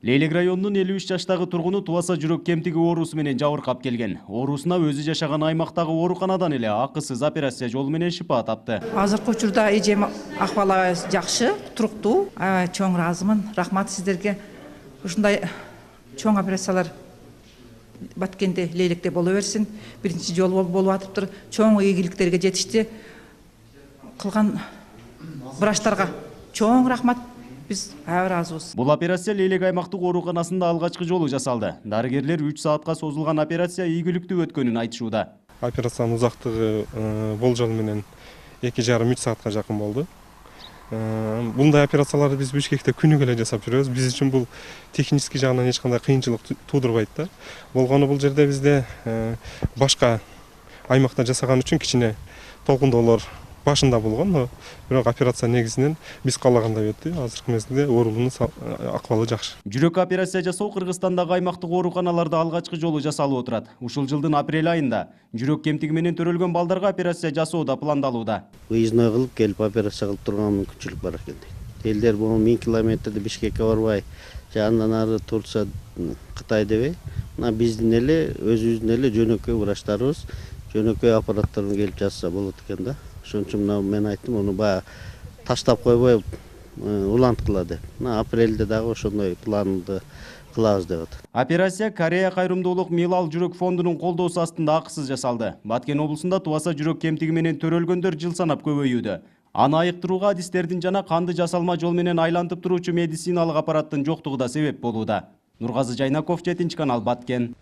Лейлек районунун 53 жаштагы тургуну тубаса жүрөк кемтиги оорусу менен жабыркап келген. Оорусуна өзү жашаган аймактагы ооруканадан эле акысыз операция жолу менен шипа тапты. Азыркы учурда эжем акыбалы жакшы, туруктуу. Чоң ыраазымын. Рахмат сиздерге. Ушундай чоң операциялар Баткенде, Лейлекте боло берсин. Биринчи жолу болуп атыптыр. Чоң ийгиликтерге жетишти. Кылган врачтарга чоң рахмат. Биз ыраазыбыз. Бул операция Лейлек аймактык ооруканасында алгачкы жолу жасалды. Дарыгерлер 3 саатка созулган операция ийгиликтүү өткөнүн айтышууда. Операциянын узактыгы болжол менен 2,5-3 саатка жакын болду. Bunday операцияларды биз Бишкекте күнүгө эле жасап жүрөбүз. Биз үчүн бул технический жагынан эч кандай кыйынчылык туудурбайт да. Болгону бул жерде бизде башка аймакта жасаган үчүн кичине толкундоолор башында болгон, бирок операция негизинен биз каалагандай өттү. Азыркы мезгилде оорунун акыбалы жакшы. Жүрөк операция жасоо Кыргызстандагы аймактык ооруканаларда алгачкы жолу жасалып отурат. Ушул жылдын апрель айында жүрөк кемтиги менен төрөлгөн балдарга операция жасоо да пландалууда. Выездной кылып келип операция кылып турган мүмкүнчүлүк бар экен. Элдер бул 1000 километрди Бишкекке барбай, жандан ары Турция, Кытай дебей, мына биздин эле өзүбүздүн эле жөнөкөй врачтарыбыз, жөнөкөй аппараттарын келип жасаса болот экен да. Ошон үчүн мен айттым, уну баягы таштап койбой уланткыла деп. Мына апрелде дагы ошондой планды кылабыз деп атат. Операция Корея кайрымдуулук Милал жүрөк фондунун колдоосу астында акысыз жасалды. Баткен облусунда тубаса жүрөк кемтиги менен төрөлгөндөр жыл санап көбөйүүдө. Аны айыктырууга адистердин жана канды жасалма жол менен айлантып туруучу медициналык аппараттын жоктугу да себеп болууда. Нургазы Жайнаков, 7 канал, Баткен.